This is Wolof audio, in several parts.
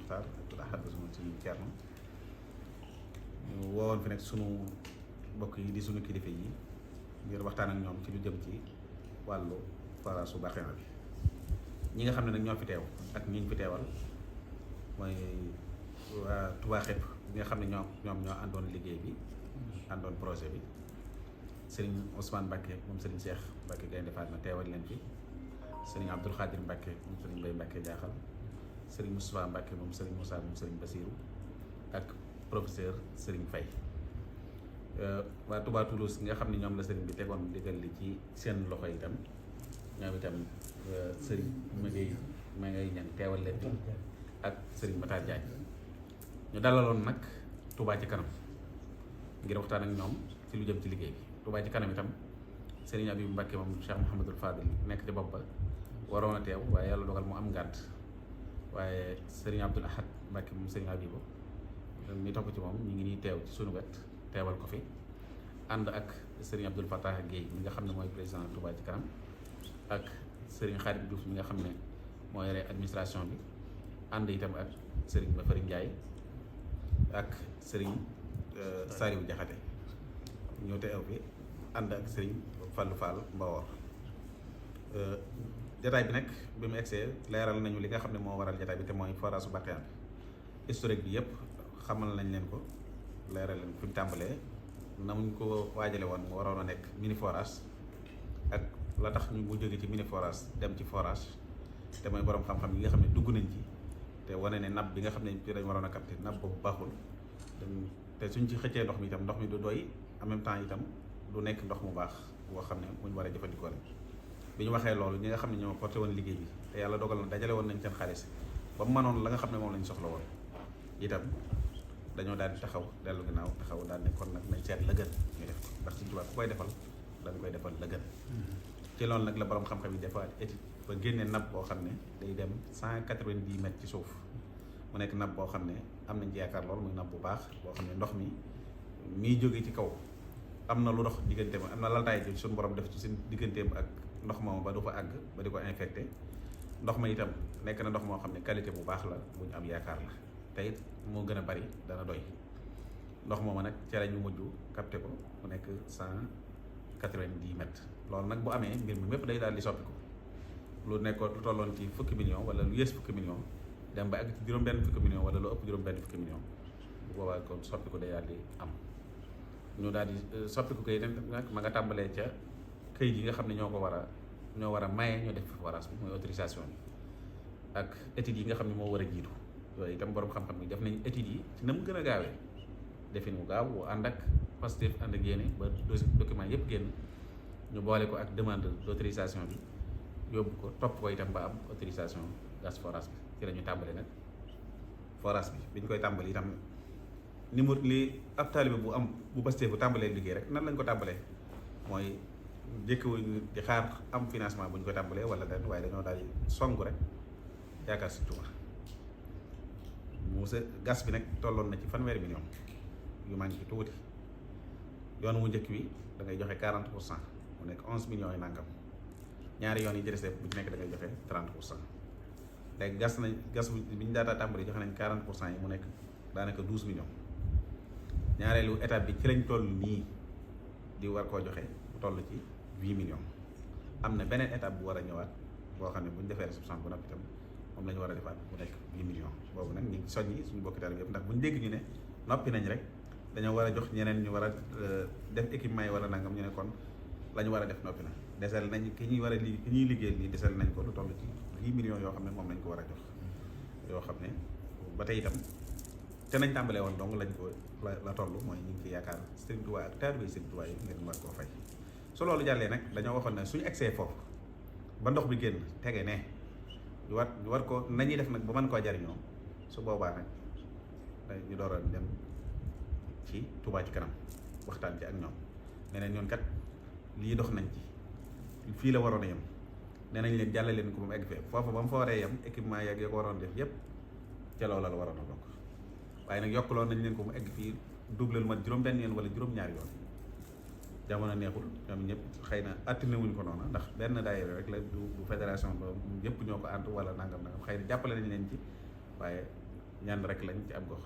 Muxtaar ak Ahad suma Sëriñ Cerno ñu woowoon fi nag sunu mbokk yi di sunu kilifa yi ngir waxtaan ak ñoom ci lu jëm ci wàllu forage su Barxeena bi ñi nga xam ne nag ñoo fi teew ak ñi ñu fi teewal mooy waa Touba Xepp bi nga xam ne ñoom ñoo àndoon liggéey bi àndoon projet bi sëriñ Ousmane Mbacke moom sëriñ Cheikh Mbacke Gaynde Fatma teewal leen fi sëriñ Abdoul Khadir Mbacke moom sëriñ Mbaye Mbacke Jaaxal sëriñ Moustapha Mbacke moom sëriñ Moussa moom sëriñ Basirou ak professeur sëriñ Faye waa Touba Toulouse nga xam ne ñoom la sëriñ bi tegoon digal li ci seen loxo itam ñoom itam sëriñ ma ngay ñan teewal leen fi ak sëriñ Matar Diagne ñu dalaloon nag Touba ci kanam ngir waxtaan ak ñoom ci lu jëm ci liggéey bi Touba ci kanam itam sëriñ Abibou Mbacke moom Cheikh Mouhamadul Fadil nekk ci bopp ba waroon a teew waaye yàlla dogal mu am ngànt waaye sëriñ Abdoul Ahad Mbacke moom sëriñ Abibou mi topp ci moom ñu ngi nii teew ci sunu wet teewal ko fi ànd ak sëriñ Abdoul Fattah Guèye mi nga xam ne mooy président Touba ci kanam ak sëriñ Khadim Diouf mi nga xam ne moo yore administration bi ànd itam ak sëriñ Bafari Ndiaye ak sëriñ Saliou Diakhaté ñoo teew fi ànd ak sëriñ Fallou Fall Mbawor jataay bi nag bi mu egsee leeral nañu li nga xam ne moo waral jataay bi te mooy forage su Barxeena bi historique bi yëpp xamal nañ leen ko leeral leen fi mu tàmbalee na muñ ko waajale woon mu waroon a nekk mini forage ak la tax ñu mu jóge ci mini forage dem ci forage te mooy borom xam-xam yi nga xam ne dugg nañ ci te wane ne nappe bi nga xam ne ci dañ waroon a capter nappe boobu baaxul te suñ ci xëccee ndox mi itam ndox mi du doy en même temps itam du nekk ndox mu baax boo xam ne muñ war a jëfandikoo rek bi ñu waxee loolu ñi nga xam ne ñoo porté woon liggéey bi te yàlla dogal na dajale woon nañ seen xaalis ba mu mënoon la nga xam ne moom lañ soxla woon itam dañoo daal di taxaw dellu ginnaaw taxaw daal ne kon nag nañ seet la gën ñu def ko ndax ci tubaab ku koy defal dañ koy defal la gën ci loolu nag la borom xam-xam yi defa étude ba génne nappe boo xam ne day dem 190 mètres ci suuf mu nekk nappe boo xam ne am nañ ci yaakaar loolu muy nappe bu baax boo xam ne ndox mi miy jóge ci kaw am na lu dox digganteem am na laltaay ji suñu borom def ci seen digganteem ak ndox moom ba du fa àgg ba di ko infecté ndox ma itam nekk na ndox moo xam ne qualité bu baax la bu ñu am yaakaar la te it moo gën a bari dana doy ndox mooma nag ca la ñu mujj capté ko mu nekk 190 mètres loolu nag bu amee mbir mi mépp day daal di soppi ko lu nekkoon lu tolloon ci fukki million wala lu yées fukki million dem ba àgg ci juróom-benn fukki million wala lu ëpp juróom-benn fukki million bu boobaa kon soppi ko day daal di am ñu daal di soppi ko kay nag ma nga tàmbalee ca këyit yi nga xam ne ñoo war a maye ñoo def forage bi mooy autorisation bi ak études yi nga xam ne moo war a jiitu yooyu itam borom xam-xam yi def nañ études yi ci na mu gën a gaawee defin mu gaaw bu ànd ak Pastef ànd ak yéene ba document yëpp génn ñu boole ko ak demande d'autorisation bi yóbbu ko topp ko itam ba am autorisation gas forage bi ci la ñu tàmbale nag forage bi ñu koy tàmbali itam ni mu li ab taalibe bu Pastef bu tàmbalee liggéey rek nan lañ ko tàmbalee mooy jékkiwuñ di xaar am financement bu ñu ko tàmbalee wala den waaye dañoo daal di songu rek yaakaar si Tuuba gas bi nag tolloon na ci 1 million yu manqué tuuti yoon wu njëkk wi da ngay joxe 40% mu nekk 11 millions yi nangam ñaari yoon yi ci des bu ci nekk da ngay joxe 30% léegi gas bi ñu daataa tàmbali joxe nañ 40% yi mu nekk daanaka 12 millions ñaareelu étape bi ci lañ toll nii di war koo joxe bu toll ci 8 millions am na beneen étape bu war a ñëwaat boo xam ne bu ñu defee réception bu noppi itam moom la ñu war a defaat mu nekk 8 millions boobu nag ñu ngi soññi suñu bokki taalibe yëpp ndax bu ñu dégg ñu ne noppi nañ rek dañoo war a jox ñeneen ñu war a def équipement yi wala nangam ñu ne kon la ñu war a def noppi na desel nañ ki ñuy war a ki ñuy liggéeyal nii desel nañ ko lu toll ci 8 millions yoo xam ne moom lañ ko war a jox yoo xam ne ba tey itam te nañ tàmbalee woon donc lañ ko la toll mooy ñu ngi ci yaakaar Sëriñ Tuubaa ak taalibe Sëriñ Tuubaa yi ngeen war koo fay su loolu jàllee nag dañoo waxoon ne suñu egsee foofu ba ndox bi génn tege ne ñu war ko nañuy def nag ba mën koo jariñoo su boobaa nag ñu door a dem ci Touba ci kanam waxtaan ci ak ñoom nee nañ ñoon kat lii dox nañ ci fii la waroon a yem nee nañ leen jàllale leen ko ba mu egg fee foofu ba mu fa waree yem équipement yeeg ko waroon def yépp ca loola la waroon a bokk waaye nag yokkaloon nañ leen ko mu egg fii double lu mat juróom-benn yoon wala juróom-ñaari yoon jamono neexul ñoom ñëpp xëy na atténé wuñ ko noonu ndax benn daayira rek la du fédération ba ñëpp ñoo ko ànd wala nangam xëy na jàppale nañ leen ci waaye ñaan rek lañ ci ab gox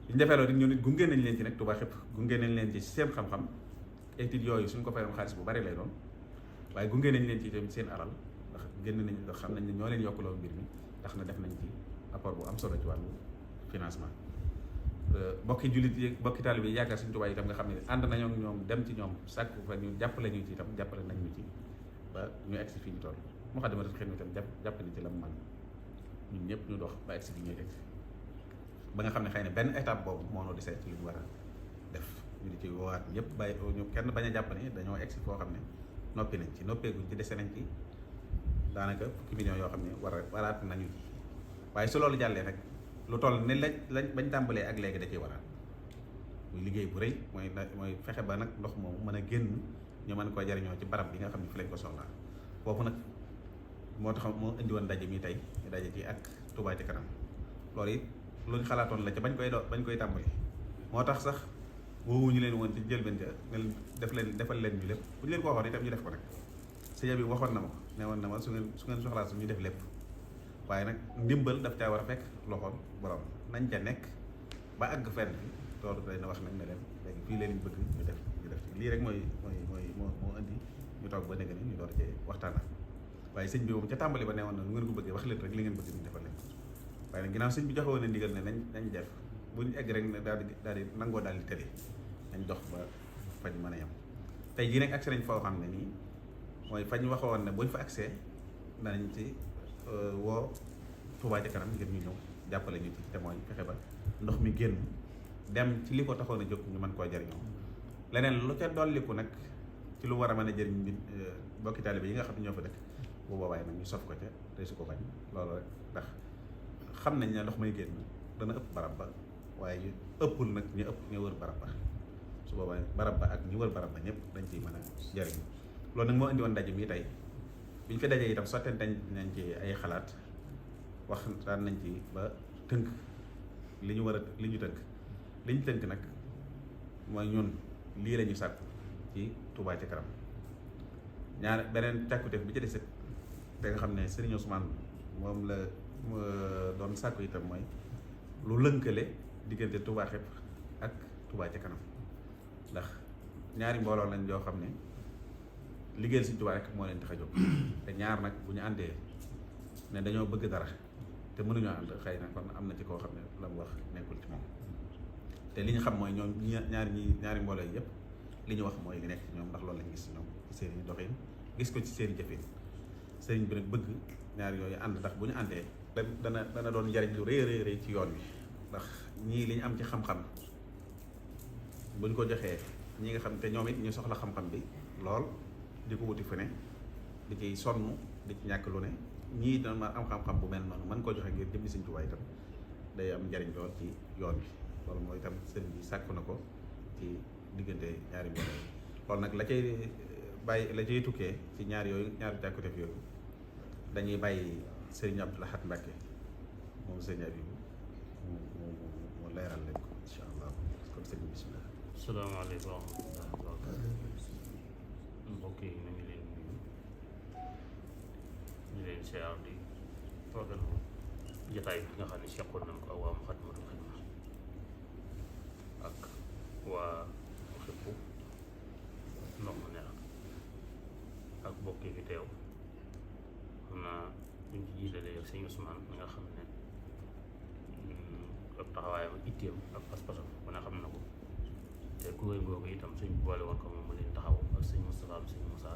ñu defee loolu ñu nit gunge nañ leen ci nag Touba xëpp gunge nañ leen ci seen xam-xam études yooyu suñ ko fayoon xaalis bu bari lay doon waaye gunge nañ leen ci tamit seen alal ndax génn nañ ndax xam nañ ne ñoo leen yokkuloo mbir mi tax na def nañ ci apport bu am solo ci wàllu financement bokki jullit yi bokki taalibe yi yaakaar suñu Touba itam nga xam ne ànd nañoo ak ñoom dem ci ñoom sàkku fa ñu jàppale ñu ci itam jàppale nañ ñu ci ba ñu egsi fii ñu toll mu xam dama xel mi itam jàpp ni ci la mu man ñun ñëpp ñu dox ba egsi fi ñuy egsi ba nga xam ne xëy na benn étape boobu moo noo di seet ci li ñu war a def ñu di ci woowaat ñëpp bàyyi ñu kenn bañ a jàpp ne dañoo egsi foo xam ne noppi nañ ci noppeeguñ ci dese nañ ci daanaka fukki millions yoo xam ne waraat nañu ci waaye su loolu jàllee nag lu toll ne lañ bañ tàmbalee ak léegi da ciy waraat muy liggéey bu rëy mooy fexe ba nag ndox moomu mën a génn ñu mën koo jariñoo ci barab bi nga xam ne fi lañ ko soxlaa foofu nag moo tax moo indi woon daje mi tey ñu daje ci ak Touba Ca Kanam loolu it luñ xalaatoon la ca bañ koy tàmbali moo tax sax woowuñu leen woon ci njëlbéen ja ne defal leen ñu lépp bu ñu leen ko waxoon itam ñu def ko nag sëñ bi waxoon na ma ko ne woon na ma su ngeen soxlaa su ñu def lépp waaye nag ndimbal daf caa war a fekk loxoom borom nañ ca nekk ba àgg fenn fi loolu day na wax nañ ne leen léegi fii leen bëgg ñu def lii rek moo indi ñu toog ba nekk ni ñu door cee waxtaanal waaye sëñ bi moom ca tàmbali ba ne woon na nu ngeen ko bëggee wax leen rek li ngeen bëgg ñu defal leen waaye nag ginnaaw sëñ bi joxe woon na ndigal ne nañ def buñ egg rek ne daal di nangoo daal di tële nañ dox ba fañ mën a yem tey jii nag accès nañ foo xam ne nii mooy fañ waxoon ne buñ fa accès danañ ci woo Touba Ca Kanam ngir ñu ñëw jàppale ñu ci te mooy fexe ba ndox mi génn dem ci li ko taxoon a jóg ñu mën koo jariñoo leneen lu ca dolliku nag ci lu war a mën a jëriñ bi bokki taalibe yi nga xam ne ñoo fa dëkk bu boobaay nag ñu sof ko ca te su ko bañ loolu rek ndax xam nañ ne ndox may génn dana ëpp barab ba waaye ëppul nag ñu ëpp ñu wër barab ba su boobaa barab ba ak ñu wër barab ba ñëpp dañ ciy mën a jariñ loolu nag moo indi woon ndaje mi tey bi ñu fi dajee itam sottante nañ ci ay xalaat waxtaan nañ ci ba tënk li ñu tënk li ñu tënk nag mooy ñun lii la ñu sàkku ci Touba Ca Kanam ñaar beneen càkkuteef bi ci desit te nga xam ne Serigne Ousmane moom la doon sàkku itam mooy lu lënkale diggante Touba xepp ak Touba Ca Kanam ndax ñaari mbooloo lañ yoo xam ne liggéeyal Sëriñ Touba rek moo leen tax a jóg te ñaar nag bu ñu àndee ne dañoo bëgg dara te mënuñoo ànd xëy na kon am na ci koo xam ne la mu wax nekkul ci moom te li ñu xam mooy ñoom ñaari mbooloo yi yëpp li ñu wax mooy li nekk ci ñoom ndax loolu lañ gis ci ñoom ci seen i doxin gis ko ci seen i jëfin sëriñ bi nag bëgg ñaar yooyu ànd ndax bu ñu àndee dana doon njariñ lu rëy ci yoon wi ndax ñii li ñu am ci xam-xam buñ ko joxee ñi nga xam te ñoom it ñu soxla xam-xam bi lool di ko wuti fu ne di ciy sonn di ci ñàkk lu ne ñii dana am xam-xam bu mel noonu mën koo joxe ngir jëmmi Sëriñ Tuubaa itam day am njariñ lool ci yoon wi loolu mooy itam sëriñ bi sàkku na ko ci diggante ñaari mbooloo yi loolu nag la cay tukkee ci ñaari càkkuteef yooyu dañuy bàyyi sëriñ Abdou Lahad Mbacké moom sëriñ Abibu mu leeral leen ko incha allah kon sëriñ bismillah. Asalaamaaleykum wa rahmatullahi wa barakaatuh. Mbokk yi ñu ngi leen nuyu ñu leen siyaar di rafetlu jotaay bi nga xam ne seqoon nañ ko ak waa Moukhaddamatoul Khidma ak waa xëpp ndox mu neex ak mbokk yi fi teew xam naa buñ ci jiitalee sëñ Ousmane mi nga xam ne ak taxawaayam ak itteem ak pas-pasam ku ne xam na ko te kuréel googu itam suñ boole woon ko moom mu leen taxaw ak sëñ Moustapha am sëñ Moussa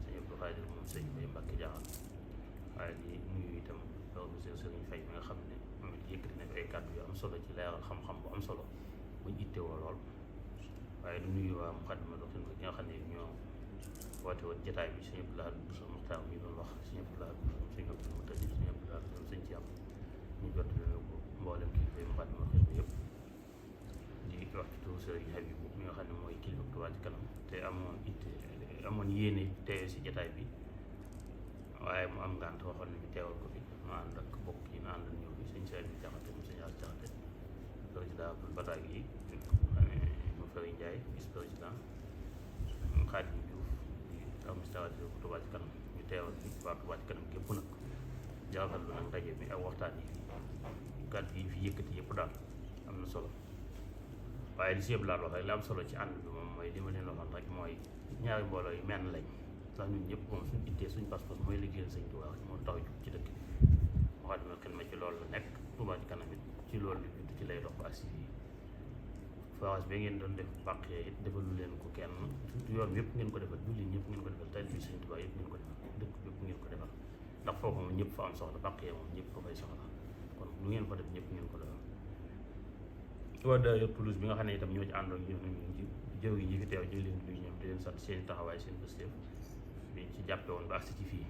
sëñ Abdou Khadir moom sëñ Bay Mbàkke Jaaxal waaye di nuyu itam loolu monsieur Serigne Faye mi nga xam ne moom it yëkkati na ay kàddu yu am solo ci leeral xam-xam bu am solo buñ ittewoo lool waaye di nuyu waa Moukhaddamatoul Khidma gi nga xam ne ñoo woote woon jotaay bi sëñ Abdou Lahad Bousso Muxtaar mi doon wax sëñ Abdou Lahad sëñ Abdou Moutalib sëñ Abdou Lahad sëñ ci am ñu jot leen ko mboolem kilifa yi Moukhaddamatoul Khidma yëpp di wax ci turu Serigne Habibou mi nga xam ne mooy kilifa Touba Ca Kanam te amoon yéene teewe si jotaay bi waaye mu am ngànt waxoon ne ñu teewal ko fi ma ànd ak bokk yi ma àndal ñëw bi sëñ Seydou Jaxate mu sëñ As Jaxate président Abdoul Bataay yi mu Fari Ndiaye vice président Khadim Diouf di administrateur bu Touba Ca Kanam ñu teewal fi waa Touba Ca Kanam gépp nag jaaxal lu nag ndaje bi ak waxtaan yi kàddu yi fi yëkkati yëpp daal am na solo waaye li si yëpp laa wax rek li am solo ci ànd bi moom mooy li ma leen waxoon rek mooy ñaari mbooloo yu menn lañ ndax ñun ñëpp moom suñu ittee suñu pas-pas mooy liggéeyal Sëñ Tuubaa moo tax jug ci dëkk bi waxaat ma kenn ma ci loolu la nekk Touba Ca Kanam it ci loolu la judd ci lay dox ba agsi fii forage bi ngeen doon def bàqee it defalu leen ko kenn yoon yëpp ngeen ko defal julli ñëpp ngeen ko defal taalibe Sëñ Tuubaa yëpp ngeen ko defal dëkk yëpp ngeen ko defal ndax foofu moom ñëpp fa am soxla bàqee moom ñëpp ko fay soxla kon lu ngeen fa def ñëpp ngeen ko defal waa daayira Toulouse bi nga xam ne itam ñoo ci àndoon ñëw nañu ci jëw yi fi teew ñu leen di ñoom di leen sant seen taxawaay seen pëstéef biñ ci jàppe woon ba agsi ci fii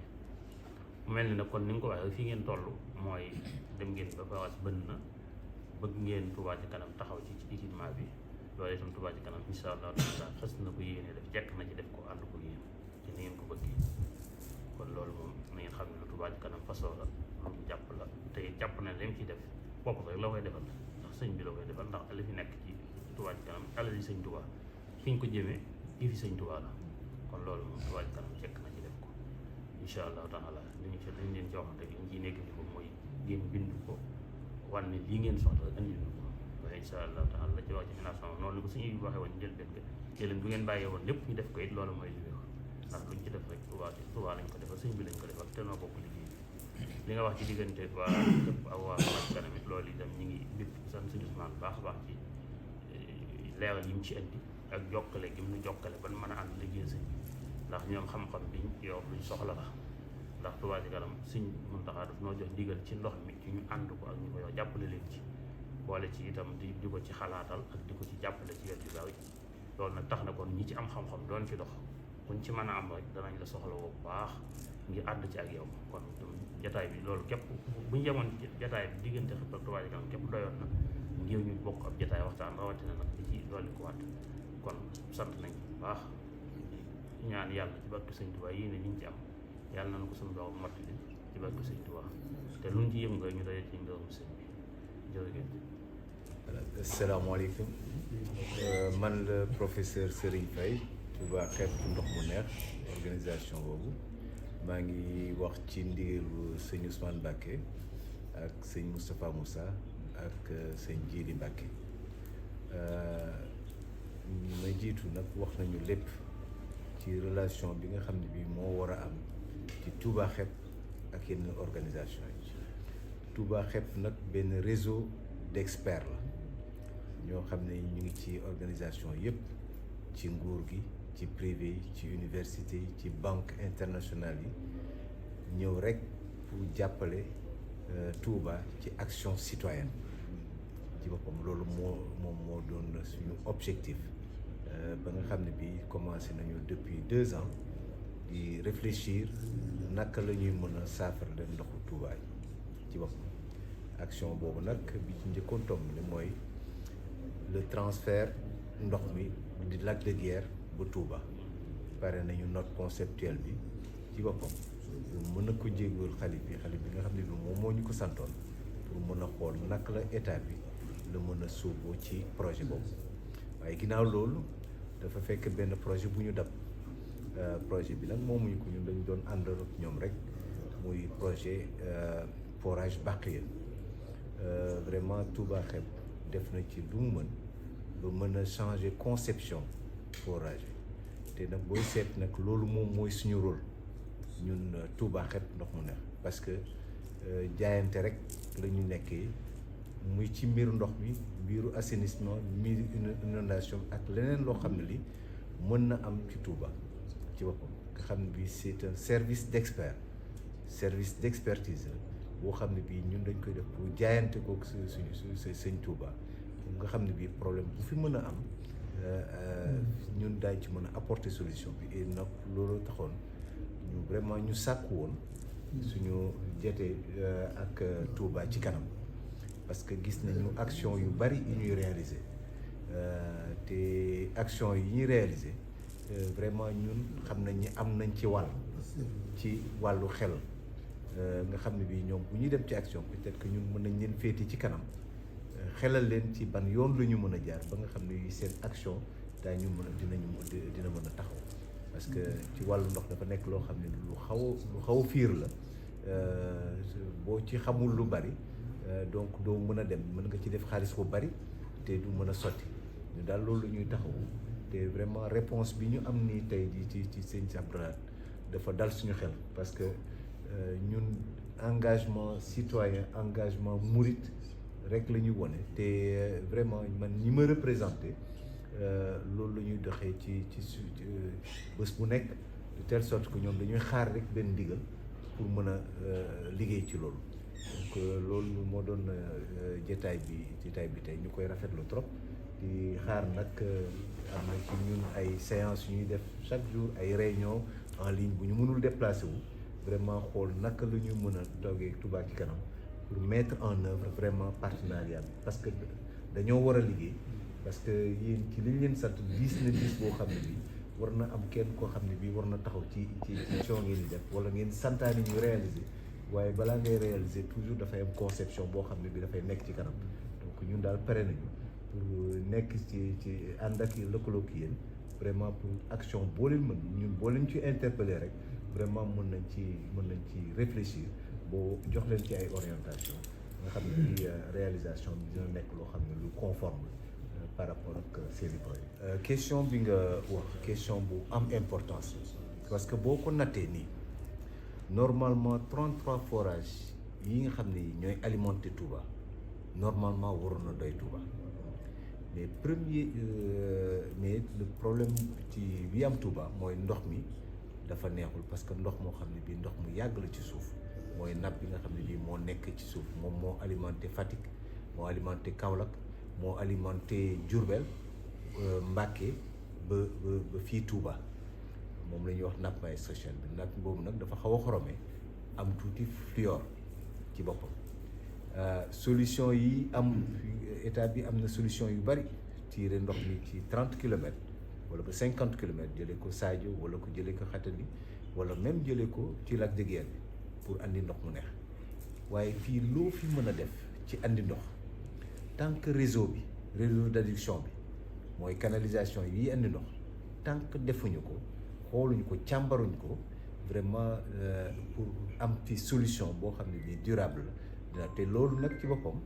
mu mel ni nag kon ni nga ko waxee fii ngeen toll mooy dem ngeen ba forage bënn na bëgg ngeen Touba Ca Kanam taxaw ci équipement bi loolu itam Touba Ca Kanam incha allah taala fas na ko yéene def jekk na ci def ko ànd ko yéen ci ni ngeen ko bëggee kon loolu moom na ngeen xam ne lu Touba Ca Kanam fasoo la lu jàpp la te jàpp na lim ci def bopp rek la koy defal ndax sëñ bi la koy defal ndax li fi nekk ci Touba Ca Kanam alal yi sëñ Touba fi ñu ko jëmee yi fi sëñ Touba la kon loolu moom Touba Ca Kanam jekk na ci def ko incha allah taala li ñu leen ci waxante li ñu ciy nekk di ko mooy ngeen bind ko wan ne lii ngeen soxla andi na ko waaye incha allah taala la ci wax ci financement noonu ko suñuy waxee woon njëlbeen nga jëleen bu ngeen bàyyee woon lépp ñu def ko it loolu mooy li wér ndax luñ ci def rek Touba lañ ko defal sëñ bi lañ ko defal te noo bokk liggéey li nga wax ci diggante waa képp ak waa Touba Ca Kanam it loolu itam ñu ngi bépp sant suñu Ousmane baax a baax ci leeral yi mu ci indi ak jokkale gi mu jokkale ban mën a ànd liggéey sëñ bi ndax ñoom xam-xam biñ yow luñ soxla la ndax Touba Ca Kanam Sëñ Muntaxa daf noo jox ndigal ci ndox mi ci ñu ànd ko ak ñu ko yow jàppale leen ci boole ci itam di ko ci xalaatal ak di ko ci jàppale ci wet yu bari loolu nag tax na kon ñi ci am xam-xam doon ci dox kuñ ci mën a am rek danañ la soxla woo bu baax ngir ànd ci ak yow kon jataay bi loolu képp bu ñu yemoon jataay bi diggante xëpp ak Touba Ca Kanam képp doyoon na ngir ñu bokk ab jataay waxtaan rawatina nag di ci dolli ko waat kon sant nañ bu baax ñaan yàlla ci barke Sëñ Tuubaa yéene ñu ci am yàlla nañu ko suñu borom mottali ci barke Sëñ Tuubaa te luñ ci yëngu ñu doyee ci ngërëm sëñ bi jërëjëf. Asalaamaaleykum man la professeur Serigne Faye Touba Xeetu Ndox mu Neex organisation boobu maa ngi wax ci ndigalu sëñ Ousmane Mbacké ak sëñ Moustapha Moussa ak sëñ Djili Mbacké ma jiitu nag wax nañu lépp ci relation bi nga xam ne bii moo war a am ci Touba Xeet ak yenn organisation yi Touba Xeet nag benn réseau d'experts la ñoo xam ne ñu ngi ci organisation yëpp ci nguur gi ci privé yi ci université yi ci banque internationale yi ñëw rek pour jàppale Touba ci action citoyenne ci boppam loolu moom moo doon suñu objectif ba nga xam ne bii commencé nañu depuis 2 ans di réfléchir naka la ñuy mën a saafara leen ndoxu Touba yi ci boppam action boobu nag bi ci njëkkoon tomb li mooy le transfert ndox mi di Lac de Guiers ba Touba pare nañu note conceptuelle bi ci boppam pour mën a ko jéegul xalif bi nga xam ne bi moom moo ñu ko santoon pour mën a xool naka la état bi la mën a sóoboo ci projet boobu waaye ginnaaw loolu dafa fekk benn projet bu ñu dab projet bi nag moomuñu ko ñun dañu doon àndal ak ñoom rek muy projet forage Bakhya vraiment Touba Xeet def na ci lu mu mën ba mën a changer conception forage bi te nag booy seet nag loolu moom mooy suñu rôle ñun Touba Xeet Ndox mu Neex parce que jaayante rek la ñu nekkee muy ci mbiru ndox mi mbiru assainissement mbiru inondation ak leneen loo xam ne li mën na am ci Touba ci boppam nga xam ne bii c'est un service d'expertise boo xam ne bii ñun dañ koy def pour jaayante ko suñu sëñ Touba nga xam ne bii problème bu fi mën a am ñun daañ ci mën a apporter solution bi et nag loolu taxoon ñu vraiment ñu sàkku woon suñu jotee ak Touba ci kanam parce que gis nañu action yu bari yu ñuy réaliser te action yi ñuy réaliser vraiment ñun xam nañ ni am nañ ci wàllu xel nga xam ne bii ñoom bu ñuy dem ci action peut-être que ñun mën nañ leen féete ci kanam xelal leen ci ban yoon la ñu mën a jaar ba nga xam ne seen action daañu mën a dina mën a taxaw parce que ci wàllu ndox dafa nekk loo xam ne lu xaw a fiir la boo ci xamul lu bari donc doo mën a dem, mën nga ci def xaalis bu bari te du mën a sotti. ñu daal loolu ñuy taxawu te vraiment réponse bi ñu am nii tey jii ci sëñ Abdou Lahad dafa dal suñu xel parce que ñun engagement citoyen, engagement mouride rek la ñuy wone te vraiment man ñi ma représenté loolu la ñuy doxee ci bés bu nekk de telle sorte que ñoom dañuy xaar rek benn ndigal pour mën a liggéey ci loolu. Donc loolu moo doon jotaay bi tey ñu koy rafetlu trop di xaar nag am na ci ñun ay séances yu ñuy def chaque jour, ay réunions en ligne bu ñu mënul déplacer wu vraiment xool naka la ñu mën a toogee Touba ci kanam pour mettre en œuvre vraiment partenariat bi parce que dañoo war a liggéey parce que yéen ci li ñu leen sant diis na diis boo xam ne bii war na am kenn koo xam ne bii war na taxaw ci mission ngeen di def wala ngeen santaane ñu réaliser waaye balaa ngay réaliser toujours dafay am conception boo xam ne bi dafay nekk ci kanam donc ñun daal pare nañu pour nekk ci ànd ak lëkkaloo ki yéen vraiment pour action boo leen mën ñun boo leen ci interpeller rek vraiment mën nañ ci réfléchir boo jox leen ci ay orientation nga xam ne bii réalisation bi dina nekk loo xam ne lu conforme par rapport ak seeni projet. Question bi nga wax question bu am importance parce que boo ko nattee nii normalement 33 forages yi nga xam ne ñooy alimenter Touba normalement waroon na doy Touba mais mais le problème ci bi am Touba mooy ndox mi dafa neexul parce que ndox moo xam ne bii ndox mu yàgg la ci suuf mooy nappe bi nga xam ne bii moo nekk ci suuf moom moo alimenté Fatick moo alimenté Kaolack moo alimenté Diourbel Mbacké ba fii Touba moom la ñuy wax nappe maastrichtienne bi nappe boobu nag dafa xaw a xorome am tuuti fluor ci boppam solution yi am état bi am na solution yu bari tirer ndox mi ci 30 kilomètres wala ba 50 kilomètres jëlee ko Sadio wala ko jëlee ko Xatali wala même jëlee ko ci lac de Guiers bi pour andi ndox mu neex waaye fii loo fi mën a def ci andi ndox tant que réseau d'adduction bi mooy canalisation yi andi ndox tant que defuñu ko xooluñu ko càmbaruñ ko vraiment pour am ci solution boo xam ne bii durable la te loolu nag ci boppam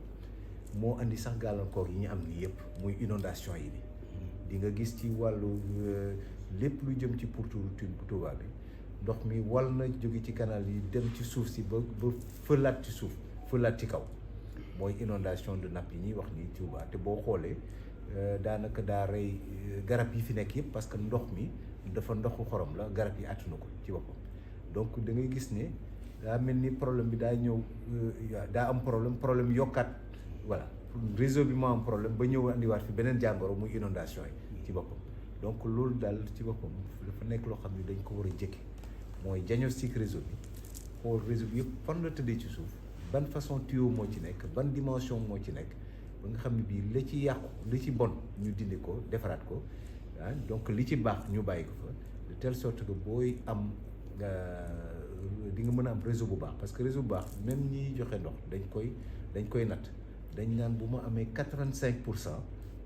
moo andi sax gàllankoor yi ñu am nii yëpp muy inondation yi bi di nga gis ci wàllu lépp lu jëm ci pourtour Touba bi ndox mi wal na jóge ci canal yi dem ci suuf si ba fëlaat ci suuf fëlaat ci kaw mooy inondation de nappe yi ñuy wax nii Touba te boo xoolee daanaka daa rey garab yi fi nekk yëpp parce que ndox mi dafa ndoxu xorom la garab yi àttuna ko ci boppam donc da ngay gis ne daa mel ni problème bi daa ñëw daa am problème yokkaat voilà réseau bi moo am problème ba ñëw andiwaat fi beneen jàngoro muy inondation yi ci boppam donc loolu daal ci boppam dafa nekk loo xam ne dañ ko war a jëkke mooy diagnostic réseau bi xool réseau bi yëpp fan la tëddee ci suuf ban façon tuyau moo ci nekk ban dimension moo ci nekk ba nga xam ne bii li ci yàqu li ci bon ñu dindi ko defaraat ko donc li ci baax ñu bàyyi ko fa de telle sorte que booy am di nga mën a am réseau bu baax parce que réseau bu baax même ñiy joxe ndox dañ koy natt dañ naan bu ma amee 85%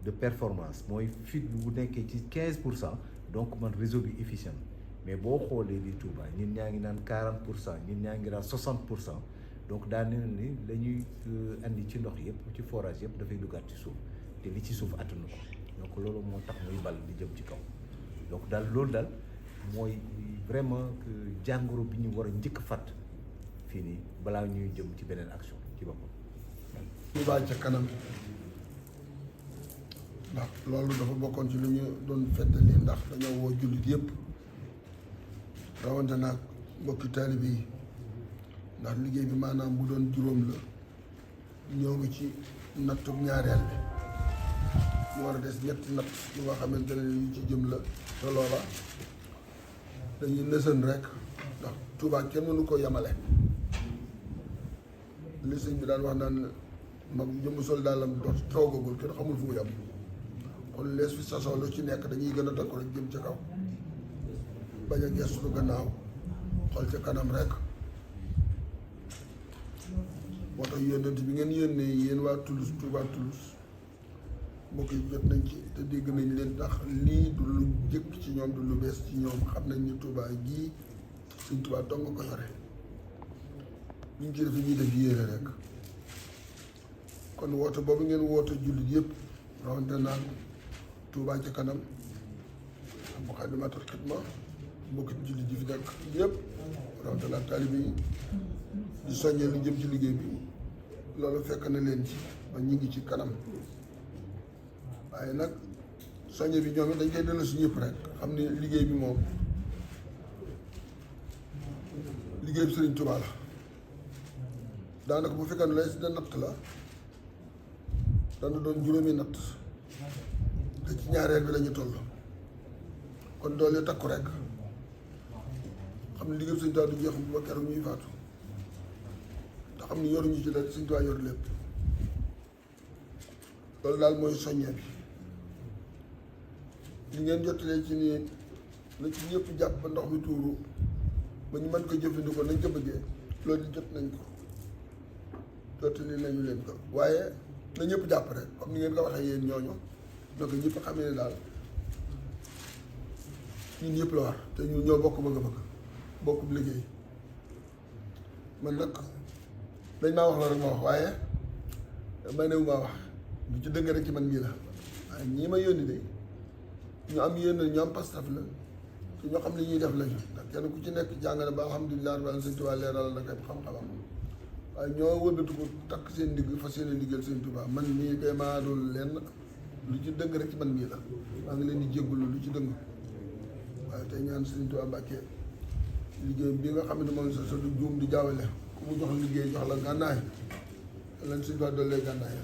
de performance mooy fuite bu nekkee ci 15% donc man réseau bi efficient mais boo xoolee di Touba ñun ñaa ngi naan 40%, ñun ñaa ngi naan 60%. Donc daa ne ni la ñuy andi ci ndox yëpp ci forage yëpp dafay duggaat ci suuf te li ci suuf attanu ko donc loolu moo tax muy ball di jëm ci kaw donc daal loolu daal mooy vraiment jàngoro bi ñu war a njëkk fàtt fii nii balaa ñuy jëm ci beneen action ci boppam. Touba ca kanam ndax loolu dafa bokkoon ci lu ñu doon feddali ndax dañoo woo jullit yëpp rawante naag mbokki taalibe yi ndax liggéey bi maanaam bu doon juróom la ñoo ngi ci nattub ñaareel bi mu war a des ñetti natt yu nga xamante ne yu ci jëm la te loola dañuy nësën rek ndax Touba kenn mënu ko yemale li sëñ bi daan wax naan mag jëmm sol daalam doot toogagul kenn xamul fu mu yem kon lees fi sasoo lu ci nekk dañuy gën a takku rek jëm ca kaw bañ a gestu lu gannaaw xool ca kanam rek moo tax yónnent bi ngeen yónnee yéen waa Toulouse Touba Toulouse mbokk yi jot nañ ci te dégg nañ leen ndax lii du lu jëkk ci ñoom du lu bees ci ñoom xam nañ ni Touba gii suñ Touba dong nga ko yore ñu ci def ñuy def yéene rek kon woote boobu ngeen woote jullit yëpp rawante naan Touba ca kanam Moukhaddamatoul Khidma mbokki jullit yi fi nekk yëpp rawante naan taalibe yi di soññee lu jëm ci liggéey bi loolu fekk na leen ci ba ñu ngi ci kanam waaye nag soññe bi ñoom it dañ koy delloo si ñëpp rek xam ni liggéey bi moom liggéey bi Sëriñ Touba la daanaka bu fekkee ne lay si da natt la dana doon juróomi natt te ci ñaareel bi lañu toll kon doole takku rek xam ne liggéey bi Sëriñ Touba du jeex ba keroog ñuy faatu te xam ni yoruñu ci dara Sëriñ Touba yor lépp loolu daal mooy soññee bi li ngeen jottalee ci nii na ci ñëpp jàpp ba ndox mi tuuru ba ñu mën ko jëfandikoo nañ ko bëggee loolu jot nañ ko jottali nañu leen ko waaye na ñëpp jàpp rek comme ni ngeen ko waxee yéen ñooñu donc ñëpp xamee ne daal ñun ñëpp la war te ñu ñoo bokk bëgg-bëgg bokk liggéey man nag dañ maa wax la rek ma wax waaye may new maa wax lu ci dëgg rek ci man mii la waaye ñii ma yónni de ñu am yéen ñu am pastaf la te ñoo xam li ñuy def lañu ndax kenn ku ci nekk jàng na ba alhamdulilah rabbil Sëñ Tuubaa leeral na koy xam-xamam waaye ñoo wëlbatu ko takk seen digg fas yéene liggéeyal Sëñ Tuubaa man mii kay maa dul lenn lu ci dëgg rek ci man mii la maa ngi leen di jégalu lu ci dëgg waaye tey ñaan Sëñ Tuubaa Mbàkke liggéey bi nga xam ne moom sa du juum di jaawale ku mu jox liggéey jox la gànnaay lan Sëñ Tuubaa dollee gànnaay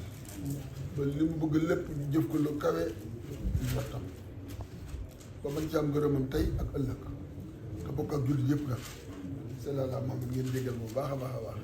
ba li mu bëgg lépp jëf ko lu kawe njortam ba man ci am ngërëmam tey ak ëllëg te bokk ak jullit yëpp nag c'est là moom ngeen jégal bu baax a baax a baax